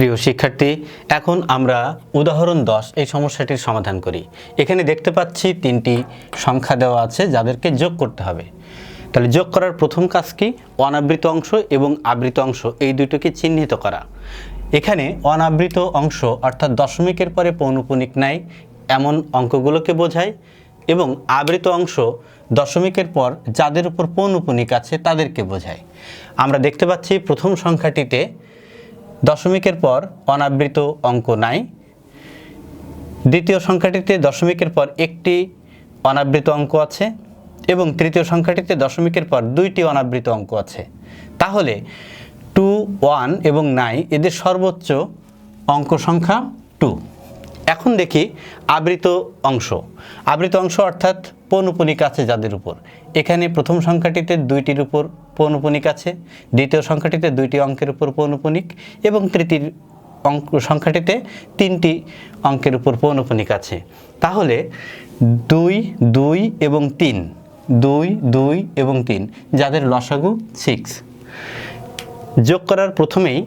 প্রিয় শিক্ষার্থী, এখন আমরা উদাহরণ 10 এই সমস্যাটির সমাধান করি। এখানে দেখতে পাচ্ছি তিনটি সংখ্যা দেওয়া আছে যাদেরকে যোগ করতে হবে। তাহলে যোগ করার প্রথম কাজ কি? অনাবৃত অংশ এবং আবৃত অংশ এই দুটোকে চিহ্নিত করা। এখানে অনাবৃত অংশ অর্থাৎ দশমিকের পরে পৌনঃপুনিক নাই এমন অঙ্কগুলোকে বোঝায়, এবং আবৃত অংশ দশমিকের পর যাদের উপর পৌনঃপুনিক আছে তাদেরকে বোঝায়। আমরা দেখতে পাচ্ছি প্রথম সংখ্যাটিতে দশমিকের পর অনাবৃত অঙ্ক নাই, দ্বিতীয় সংখ্যাটিতে দশমিকের পর একটি অনাবৃত অঙ্ক আছে, এবং তৃতীয় সংখ্যাটিতে দশমিকের পর দুইটি অনাবৃত অঙ্ক আছে। তাহলে 2, 1 এবং 9 এদের সর্বোচ্চ অঙ্ক সংখ্যা 2। এখন দেখি আবৃত অংশ। আবৃত অংশ অর্থাৎ পৌনঃপুনিক আছে যাদের উপর। এখানে প্রথম সংখ্যাটিতে দুইটির উপর পৌনঃপুনিক আছে, দ্বিতীয় সংখ্যাটিতে দুইটি অঙ্কের উপর পৌনঃপুনিক, এবং তৃতীয় সংখ্যাটিতে তিনটি অঙ্কের উপর পৌনঃপুনিক আছে। তাহলে 2, 2 এবং 3, 2, 2 এবং 3 যাদের লসাগু 6। যোগ করার প্রথমেই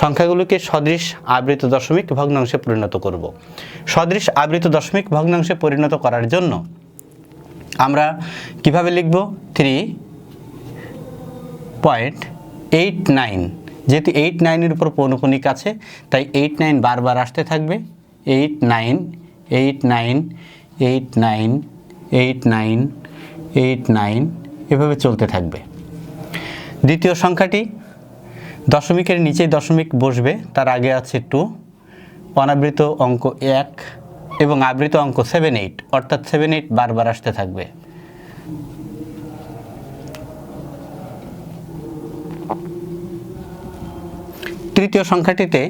সংখ্যাগুলোকে সদৃশ আবৃত দশমিক ভগ্নাংশে পরিণত করব। সদৃশ আবৃত দশমিক ভগ্নাংশে পরিণত করার জন্য আমরা কিভাবে লিখব? 3.89, যেহেতু 8, 9 এর উপর পৌনঃপুনিক আছে তাই 8, 9 বারবার আসতে থাকবে। 8, 9, 8, 9, 8, 9, 8, 9, 8, 9 এভাবে চলতে থাকবে। দ্বিতীয় সংখ্যাটি দশমিকের নিচে দশমিক বসবে, তার আগে আছে 2, অনাবৃত অঙ্ক 1 এবং আবৃত অঙ্ক 7, 8 অর্থাৎ 7, 8 বারবার আসতে থাকবে। তৃতীয় সংখ্যাটিতে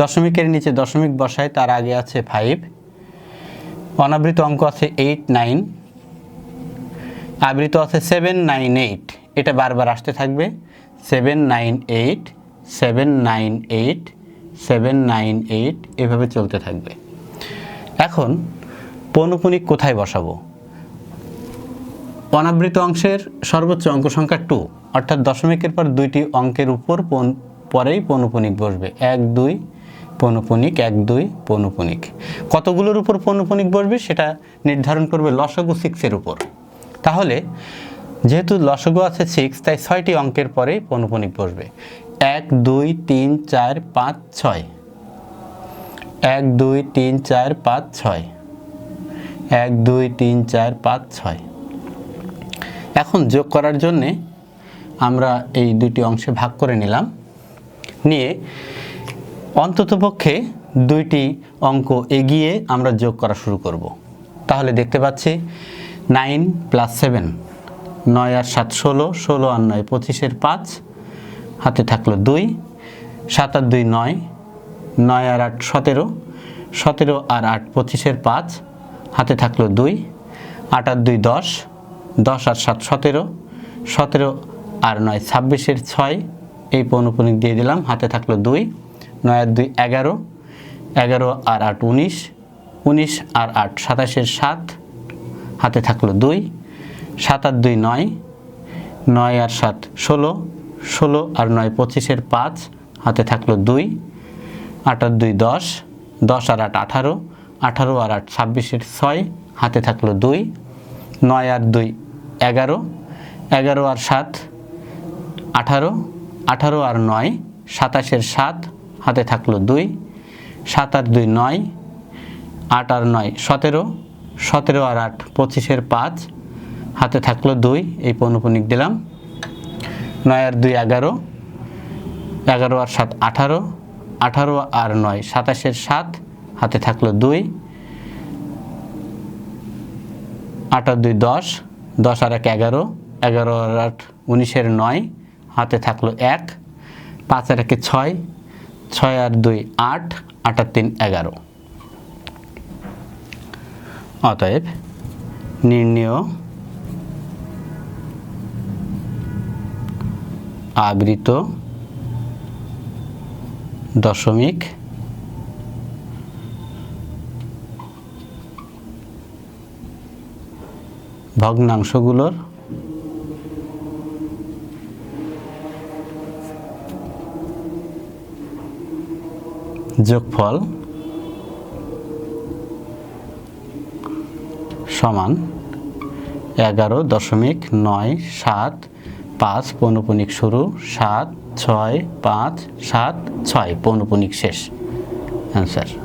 দশমিকের নিচে দশমিক বসায়, তার আগে আছে 5, অনাবৃত অঙ্ক আছে 8, 9, আবৃত আছে 7, 9, 8 এটা বারবার আসতে থাকবে। 7, 9, 8, 7, 9, 8, 7, 9, 8 এভাবে চলতে থাকবে। এখন পৌনঃপুনিক কোথায় বসাবো? অনাবৃত অংশের সর্বোচ্চ অঙ্ক সংখ্যা 2, অর্থাৎ দশমিকের পর দুইটি অঙ্কের উপর পরেই পৌনঃপুনিক বসবে। 1, 2 পৌনঃপুনিক, 1, 2 পৌনঃপুনিক। কতগুলোর উপর পৌনঃপুনিক বসবে সেটা নির্ধারণ করবে লসাগু 6 এর উপর। তাহলে যেহেতু লসাগু আছে 6 তাই 6টি অঙ্কের পরে পৌনঃপুনিক বসবে। 1, 2, 3, 4, 5, 6, 1, 2, 3, 4, 5, 6, 1, 2, 3, 4, 5, 6। এখন যোগ করার জন্যে আমরা এই দুটি অংশে ভাগ করে নিলাম, নিয়ে অন্ততপক্ষে দুইটি অঙ্ক এগিয়ে আমরা যোগ করা শুরু করব। তাহলে দেখতে পাচ্ছি 9 + 7, 9 আর 7 16, 16 আর 9 25 5, হাতে থাকলো 2, 7 আর 2 9, 9 আর 8 17, 17 আর 8 25 5, হাতে থাকলো 2, 8 আর 2 10, 10 আর 7 17, 17 আর 9 26 6 এই পৌনঃপুনিক দিয়ে দিলাম, হাতে থাকলো 2, 9 আর 2 11, 11 আর 8 19, 19 আর 8 27 7, হাতে থাকলো 2, 7 আর 2 9, 9 আর 7 16, 16 আর 9 25 5, হাতে থাকলো 2, 8 আর 2 10, 10 আর 8 18, 18 আর 8 26 6, হাতে থাকলো 2, 9 আর 2 11, 11 আর 7 18, 18 আর 9 27 7, হাতে থাকলো 2, 7 আর 2 9, 8 আর 9 17, 17 আর 8 25 5, হাতে থাকলো 2 এই পৌনঃপুনিক দিলাম। 9 আর 2 11, 11 আর 7 18, 18 আর 9 27 7, হাতে থাকলো 2, 8 আর 2 10, 10 আর 1 11, 11 আর 8 19 9, হাতে থাকলো 1, 5 আর 1 6, 6 আর 2 8, 8 আর 3 11। অতএব নির্ণেয় আবৃত দশমিক ভগ্নাংশগুলোর যোগফল সমান 11.975 পৌনপুনিক শুরু 7, 6, 5, 7, 6 পৌনপুনিক শেষ। অ্যান্সার।